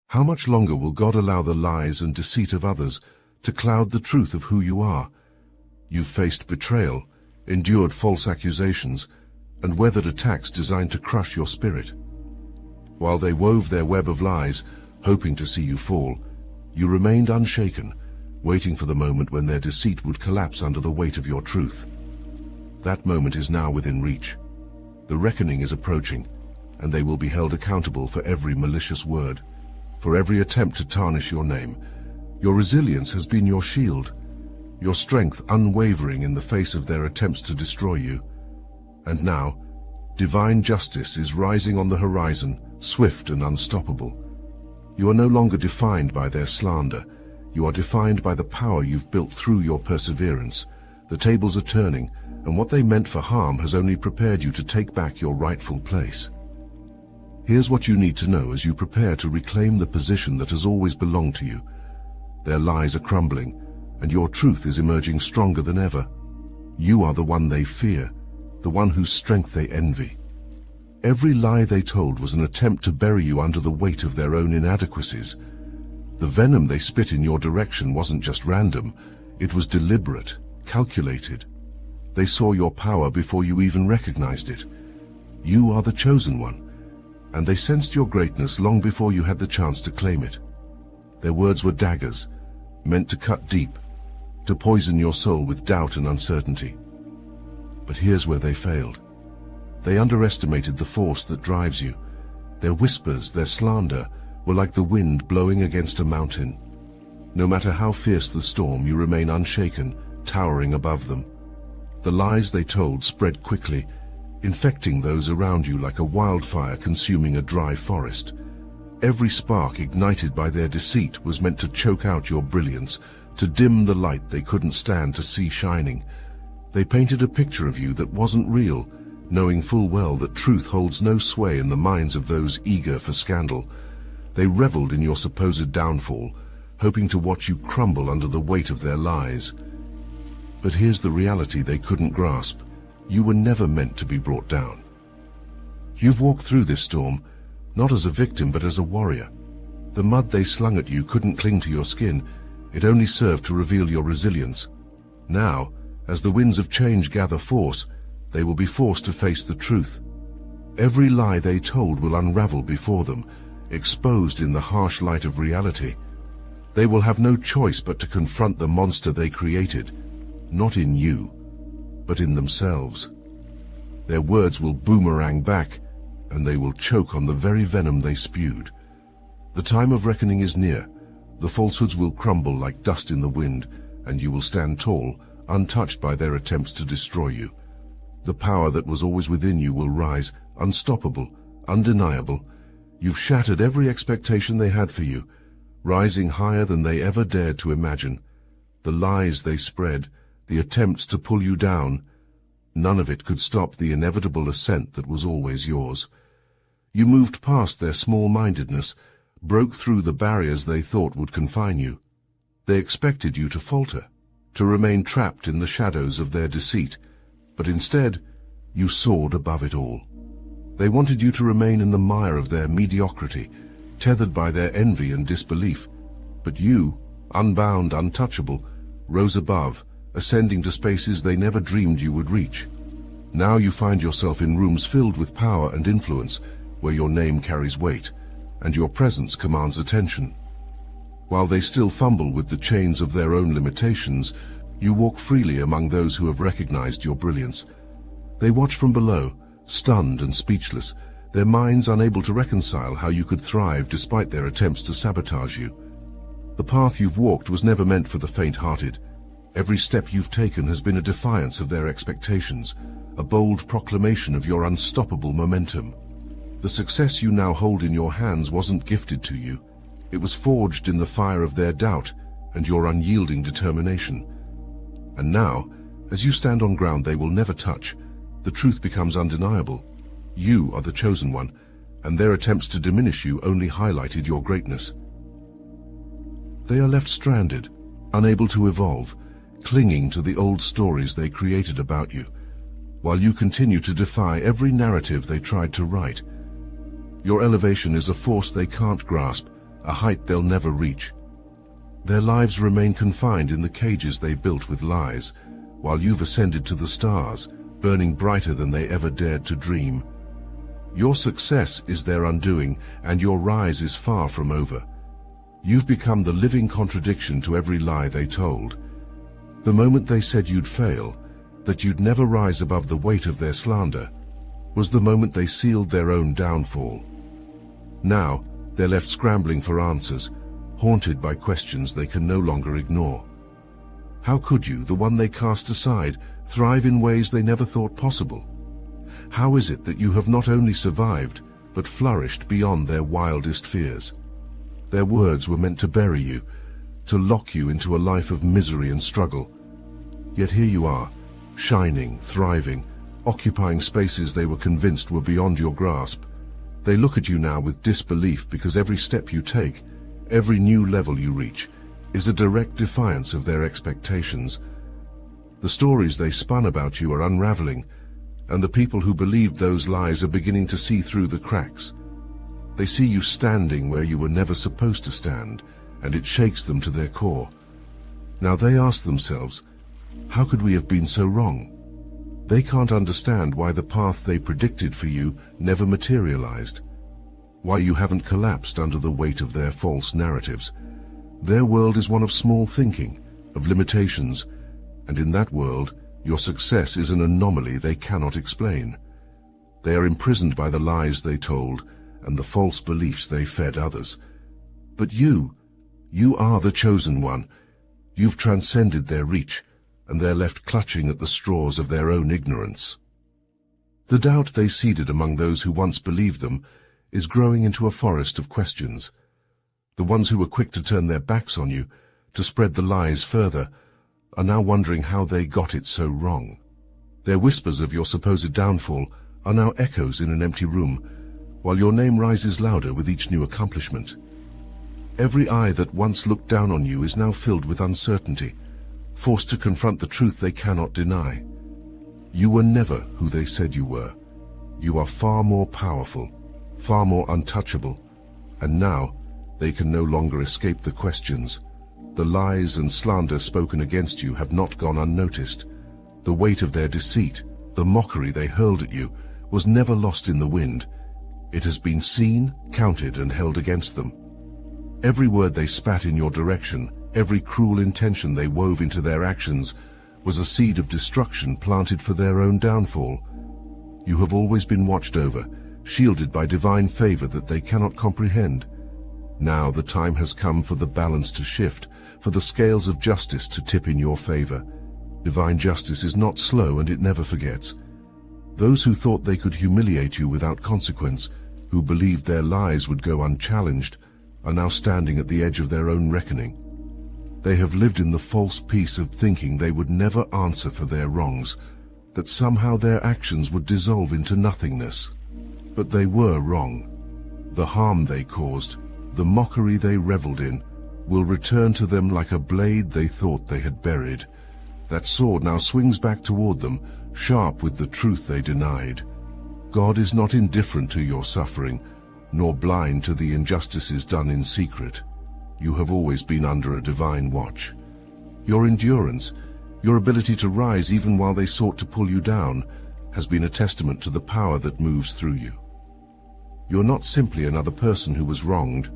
How much longer will God allow the lies and deceit of others to cloud the truth of who you are? You've faced betrayal, endured false accusations, and weathered attacks designed to crush your spirit. While they wove their web of lies, hoping to see you fall, you remained unshaken, waiting for the moment when their deceit would collapse under the weight of your truth. That moment is now within reach. The reckoning is approaching, and they will be held accountable for every malicious word, for every attempt to tarnish your name. Your resilience has been your shield, your strength unwavering in the face of their attempts to destroy you. And now, divine justice is rising on the horizon, swift and unstoppable. You are no longer defined by their slander. You are defined by the power you've built through your perseverance. The tables are turning, and what they meant for harm has only prepared you to take back your rightful place. Here's what you need to know as you prepare to reclaim the position that has always belonged to you. Their lies are crumbling, and your truth is emerging stronger than ever. You are the one they fear, the one whose strength they envy. Every lie they told was an attempt to bury you under the weight of their own inadequacies. The venom they spit in your direction wasn't just random, it was deliberate, calculated. They saw your power before you even recognized it. You are the chosen one, and they sensed your greatness long before you had the chance to claim it. Their words were daggers, meant to cut deep, to poison your soul with doubt and uncertainty. But here's where they failed. They underestimated the force that drives you. Their whispers, their slander, were like the wind blowing against a mountain. No matter how fierce the storm, you remain unshaken, towering above them. The lies they told spread quickly, infecting those around you like a wildfire consuming a dry forest. Every spark ignited by their deceit was meant to choke out your brilliance, to dim the light they couldn't stand to see shining. They painted a picture of you that wasn't real, knowing full well that truth holds no sway in the minds of those eager for scandal. They reveled in your supposed downfall, hoping to watch you crumble under the weight of their lies. But here's the reality they couldn't grasp. You were never meant to be brought down. You've walked through this storm, not as a victim but as a warrior. The mud they slung at you couldn't cling to your skin, it only served to reveal your resilience. Now, as the winds of change gather force, they will be forced to face the truth. Every lie they told will unravel before them, exposed in the harsh light of reality. They will have no choice but to confront the monster they created, not in you, but in themselves. Their words will boomerang back, and they will choke on the very venom they spewed. The time of reckoning is near. The falsehoods will crumble like dust in the wind, and you will stand tall, untouched by their attempts to destroy you. The power that was always within you will rise, unstoppable, undeniable. You've shattered every expectation they had for you, rising higher than they ever dared to imagine. The lies they spread, the attempts to pull you down, none of it could stop the inevitable ascent that was always yours. You moved past their small-mindedness, broke through the barriers they thought would confine you. They expected you to falter, to remain trapped in the shadows of their deceit, but instead, you soared above it all. They wanted you to remain in the mire of their mediocrity, tethered by their envy and disbelief. But you, unbound, untouchable, rose above, ascending to spaces they never dreamed you would reach. Now you find yourself in rooms filled with power and influence, where your name carries weight, and your presence commands attention. While they still fumble with the chains of their own limitations, you walk freely among those who have recognized your brilliance. They watch from below, stunned and speechless, their minds unable to reconcile how you could thrive despite their attempts to sabotage you. The path you've walked was never meant for the faint-hearted. Every step you've taken has been a defiance of their expectations, a bold proclamation of your unstoppable momentum. The success you now hold in your hands wasn't gifted to you. It was forged in the fire of their doubt and your unyielding determination. And now, as you stand on ground they will never touch, the truth becomes undeniable. You are the chosen one, and their attempts to diminish you only highlighted your greatness. They are left stranded, unable to evolve, clinging to the old stories they created about you, while you continue to defy every narrative they tried to write. Your elevation is a force they can't grasp, a height they'll never reach. Their lives remain confined in the cages they built with lies, while you've ascended to the stars, burning brighter than they ever dared to dream. Your success is their undoing, and your rise is far from over. You've become the living contradiction to every lie they told. The moment they said you'd fail, that you'd never rise above the weight of their slander, was the moment they sealed their own downfall. Now, they're left scrambling for answers, haunted by questions they can no longer ignore. How could you, the one they cast aside, thrive in ways they never thought possible? How is it that you have not only survived, but flourished beyond their wildest fears? Their words were meant to bury you, to lock you into a life of misery and struggle. Yet here you are, shining, thriving, occupying spaces they were convinced were beyond your grasp. They look at you now with disbelief because every step you take, every new level you reach, is a direct defiance of their expectations. The stories they spun about you are unraveling, and the people who believed those lies are beginning to see through the cracks. They see you standing where you were never supposed to stand, and it shakes them to their core. Now they ask themselves, how could we have been so wrong? They can't understand why the path they predicted for you never materialized, why you haven't collapsed under the weight of their false narratives. Their world is one of small thinking, of limitations, and in that world, your success is an anomaly they cannot explain. They are imprisoned by the lies they told and the false beliefs they fed others. But you are the chosen one. You've transcended their reach, and they're left clutching at the straws of their own ignorance. The doubt they seeded among those who once believed them is growing into a forest of questions. The ones who were quick to turn their backs on you, to spread the lies further, are now wondering how they got it so wrong. Their whispers of your supposed downfall are now echoes in an empty room, while your name rises louder with each new accomplishment. Every eye that once looked down on you is now filled with uncertainty, forced to confront the truth they cannot deny. You were never who they said you were. You are far more powerful, far more untouchable, and now they can no longer escape the questions. The lies and slander spoken against you have not gone unnoticed. The weight of their deceit, the mockery they hurled at you, was never lost in the wind. It has been seen, counted, and held against them. Every word they spat in your direction, every cruel intention they wove into their actions, was a seed of destruction planted for their own downfall. You have always been watched over, shielded by divine favor that they cannot comprehend. Now the time has come for the balance to shift, for the scales of justice to tip in your favor. Divine justice is not slow, and it never forgets. Those who thought they could humiliate you without consequence, who believed their lies would go unchallenged, are now standing at the edge of their own reckoning. They have lived in the false peace of thinking they would never answer for their wrongs, that somehow their actions would dissolve into nothingness. But they were wrong. The harm they caused, the mockery they reveled in, will return to them like a blade they thought they had buried. That sword now swings back toward them, sharp with the truth they denied. God is not indifferent to your suffering, nor blind to the injustices done in secret. You have always been under a divine watch. Your endurance, your ability to rise even while they sought to pull you down, has been a testament to the power that moves through you. You're not simply another person who was wronged.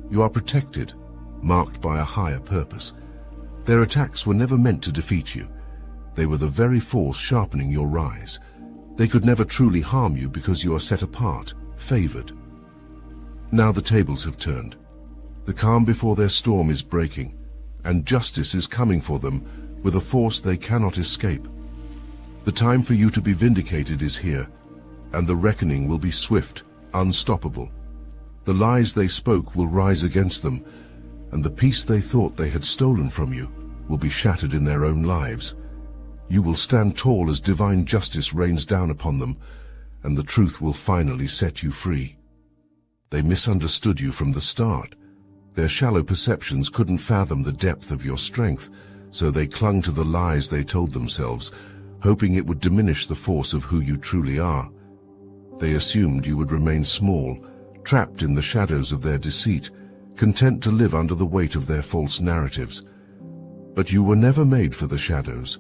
You are protected, marked by a higher purpose. Their attacks were never meant to defeat you. They were the very force sharpening your rise. They could never truly harm you because you are set apart, favored. Now the tables have turned. The calm before their storm is breaking, and justice is coming for them with a force they cannot escape. The time for you to be vindicated is here, and the reckoning will be swift, unstoppable. The lies they spoke will rise against them, and the peace they thought they had stolen from you will be shattered in their own lives. You will stand tall as divine justice rains down upon them, and the truth will finally set you free. They misunderstood you from the start. Their shallow perceptions couldn't fathom the depth of your strength, so they clung to the lies they told themselves, hoping it would diminish the force of who you truly are. They assumed you would remain small, trapped in the shadows of their deceit, content to live under the weight of their false narratives. But you were never made for the shadows.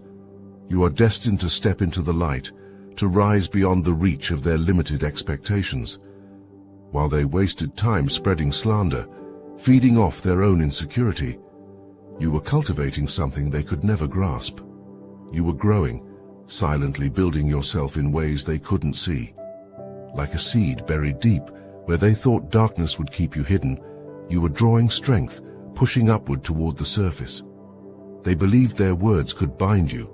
You are destined to step into the light, to rise beyond the reach of their limited expectations. While they wasted time spreading slander, feeding off their own insecurity, you were cultivating something they could never grasp. You were growing, silently building yourself in ways they couldn't see. Like a seed buried deep, where they thought darkness would keep you hidden, you were drawing strength, pushing upward toward the surface. They believed their words could bind you,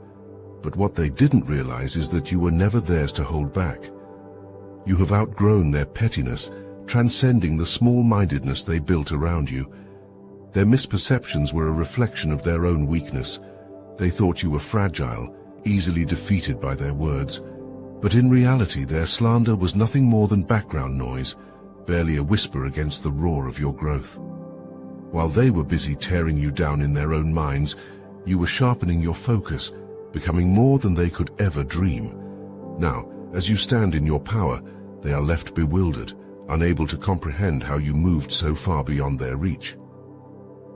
but what they didn't realize is that you were never theirs to hold back. You have outgrown their pettiness, transcending the small-mindedness they built around you. Their misperceptions were a reflection of their own weakness. They thought you were fragile, easily defeated by their words. But in reality, their slander was nothing more than background noise, barely a whisper against the roar of your growth. While they were busy tearing you down in their own minds, you were sharpening your focus, becoming more than they could ever dream. Now, as you stand in your power, they are left bewildered, unable to comprehend how you moved so far beyond their reach.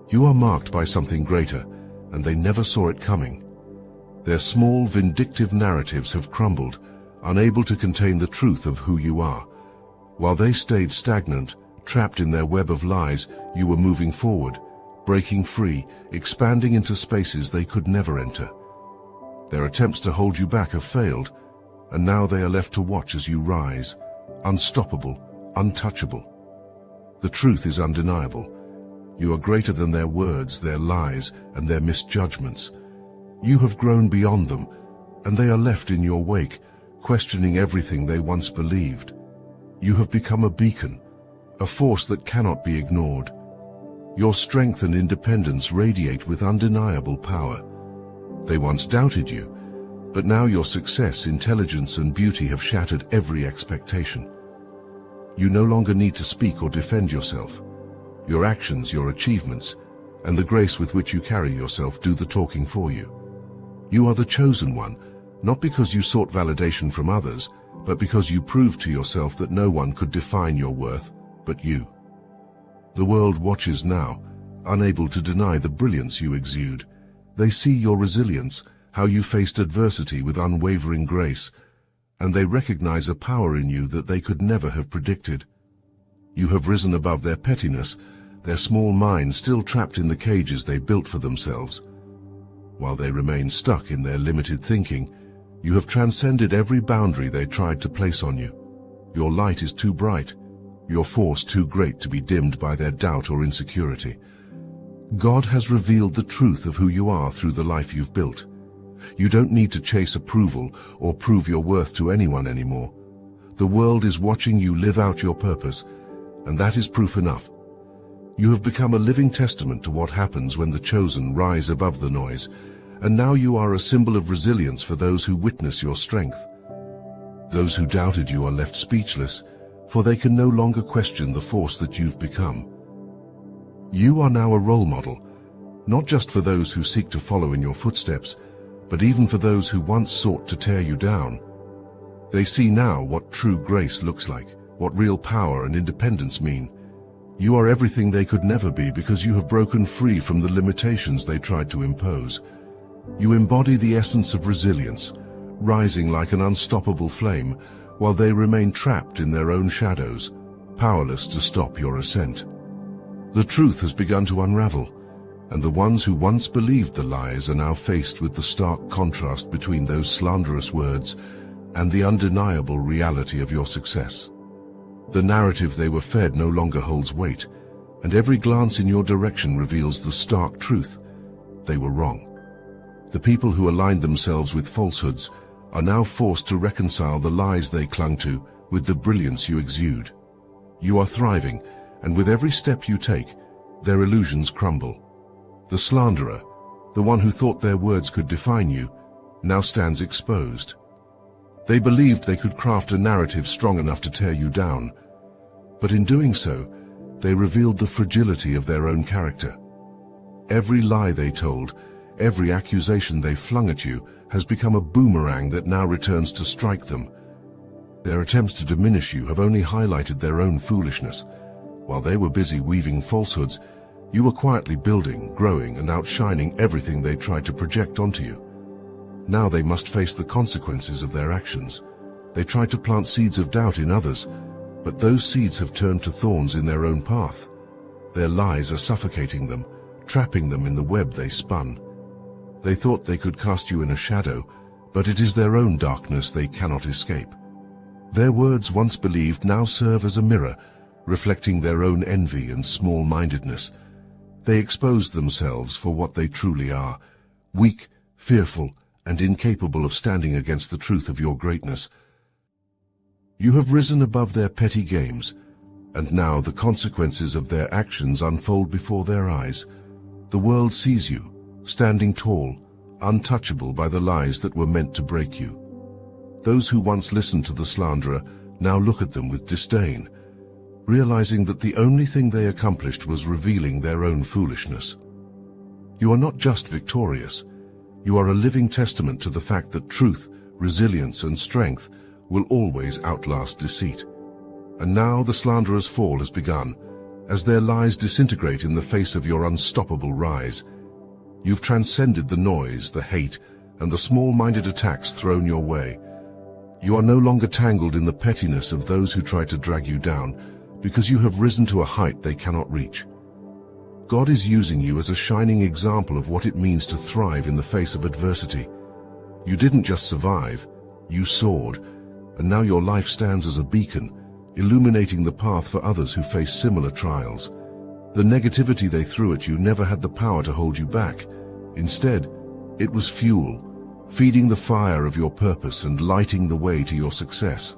You are marked by something greater, and they never saw it coming. Their small, vindictive narratives have crumbled, unable to contain the truth of who you are. While they stayed stagnant, trapped in their web of lies, you were moving forward, breaking free, expanding into spaces they could never enter. Their attempts to hold you back have failed, and now they are left to watch as you rise, unstoppable, untouchable. The truth is undeniable. You are greater than their words, their lies, and their misjudgments. You have grown beyond them, and they are left in your wake, questioning everything they once believed. You have become a beacon, a force that cannot be ignored. Your strength and independence radiate with undeniable power. They once doubted you, but now your success, intelligence, and beauty have shattered every expectation. You no longer need to speak or defend yourself. Your actions, your achievements, and the grace with which you carry yourself do the talking for you. You are the chosen one, not because you sought validation from others, but because you proved to yourself that no one could define your worth but you. The world watches now, unable to deny the brilliance you exude. They see your resilience, how you faced adversity with unwavering grace, and they recognize a power in you that they could never have predicted. You have risen above their pettiness, their small minds still trapped in the cages they built for themselves. While they remain stuck in their limited thinking, you have transcended every boundary they tried to place on you. Your light is too bright, your force too great to be dimmed by their doubt or insecurity. God has revealed the truth of who you are through the life you've built. You don't need to chase approval or prove your worth to anyone anymore. The world is watching you live out your purpose, and that is proof enough. You have become a living testament to what happens when the chosen rise above the noise, and now you are a symbol of resilience for those who witness your strength. Those who doubted you are left speechless, for they can no longer question the force that you've become. You are now a role model, not just for those who seek to follow in your footsteps, but even for those who once sought to tear you down. They see now what true grace looks like, what real power and independence mean. You are everything they could never be because you have broken free from the limitations they tried to impose. You embody the essence of resilience, rising like an unstoppable flame, while they remain trapped in their own shadows, powerless to stop your ascent. The truth has begun to unravel, and the ones who once believed the lies are now faced with the stark contrast between those slanderous words and the undeniable reality of your success. The narrative they were fed no longer holds weight, and every glance in your direction reveals the stark truth. They were wrong. The people who aligned themselves with falsehoods are now forced to reconcile the lies they clung to with the brilliance you exude. You are thriving, and with every step you take, their illusions crumble. The slanderer, the one who thought their words could define you, now stands exposed. They believed they could craft a narrative strong enough to tear you down, but in doing so, they revealed the fragility of their own character. Every lie they told, every accusation they flung at you, has become a boomerang that now returns to strike them. Their attempts to diminish you have only highlighted their own foolishness. While they were busy weaving falsehoods, you were quietly building, growing, and outshining everything they tried to project onto you. Now they must face the consequences of their actions. They tried to plant seeds of doubt in others, but those seeds have turned to thorns in their own path. Their lies are suffocating them, trapping them in the web they spun. They thought they could cast you in a shadow, but it is their own darkness they cannot escape. Their words, once believed, now serve as a mirror, reflecting their own envy and small-mindedness. They expose themselves for what they truly are, weak, fearful, and incapable of standing against the truth of your greatness. You have risen above their petty games, and now the consequences of their actions unfold before their eyes. The world sees you, standing tall, untouchable by the lies that were meant to break you. Those who once listened to the slanderer now look at them with disdain, realizing that the only thing they accomplished was revealing their own foolishness. You are not just victorious. You are a living testament to the fact that truth, resilience, and strength will always outlast deceit. And now the slanderer's fall has begun, as their lies disintegrate in the face of your unstoppable rise. You've transcended the noise, the hate, and the small-minded attacks thrown your way. You are no longer tangled in the pettiness of those who try to drag you down, because you have risen to a height they cannot reach. God is using you as a shining example of what it means to thrive in the face of adversity. You didn't just survive, you soared, and now your life stands as a beacon, illuminating the path for others who face similar trials. The negativity they threw at you never had the power to hold you back. Instead, it was fuel, feeding the fire of your purpose and lighting the way to your success.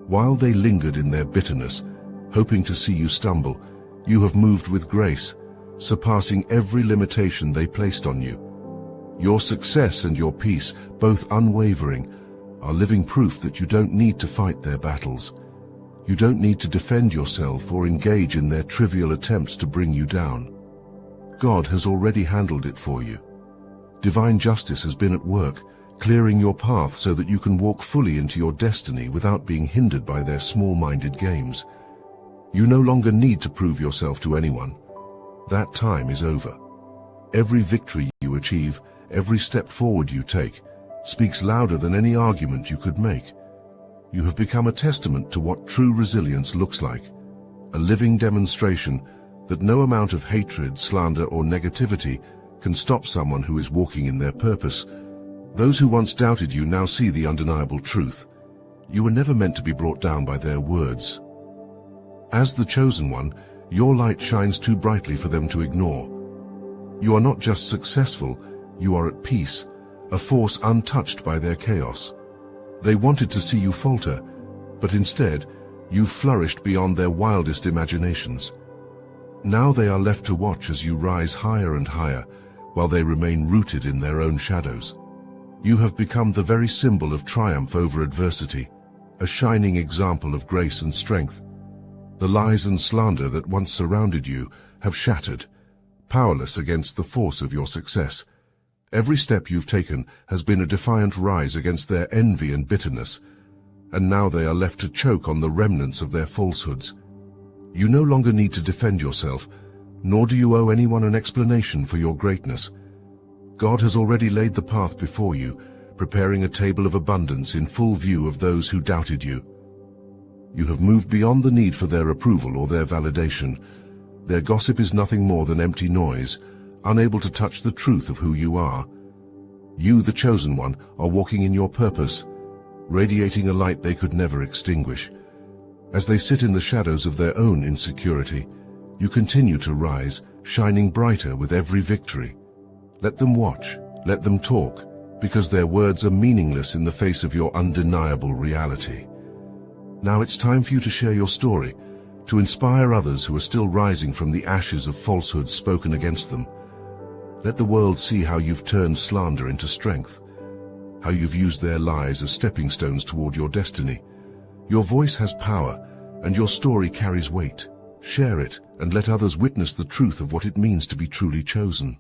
While they lingered in their bitterness, hoping to see you stumble, you have moved with grace, surpassing every limitation they placed on you. Your success and your peace, both unwavering, are living proof that you don't need to fight their battles. You don't need to defend yourself or engage in their trivial attempts to bring you down. God has already handled it for you. Divine justice has been at work, clearing your path so that you can walk fully into your destiny without being hindered by their small-minded games. You no longer need to prove yourself to anyone. That time is over. Every victory you achieve, every step forward you take, speaks louder than any argument you could make. You have become a testament to what true resilience looks like, a living demonstration that no amount of hatred, slander, or negativity can stop someone who is walking in their purpose. Those who once doubted you now see the undeniable truth. You were never meant to be brought down by their words. As the chosen one, your light shines too brightly for them to ignore. You are not just successful, you are at peace, a force untouched by their chaos. They wanted to see you falter, but instead, you flourished beyond their wildest imaginations. Now they are left to watch as you rise higher and higher, while they remain rooted in their own shadows. You have become the very symbol of triumph over adversity, a shining example of grace and strength. The lies and slander that once surrounded you have shattered, powerless against the force of your success. Every step you've taken has been a defiant rise against their envy and bitterness, and now they are left to choke on the remnants of their falsehoods. You no longer need to defend yourself, nor do you owe anyone an explanation for your greatness. God has already laid the path before you, preparing a table of abundance in full view of those who doubted you. You have moved beyond the need for their approval or their validation. Their gossip is nothing more than empty noise, unable to touch the truth of who you are. You, the chosen one, are walking in your purpose, radiating a light they could never extinguish. As they sit in the shadows of their own insecurity, you continue to rise, shining brighter with every victory. Let them watch, let them talk, because their words are meaningless in the face of your undeniable reality. Now it's time for you to share your story, to inspire others who are still rising from the ashes of falsehood spoken against them. Let the world see how you've turned slander into strength, how you've used their lies as stepping stones toward your destiny. Your voice has power, and your story carries weight. Share it, and let others witness the truth of what it means to be truly chosen.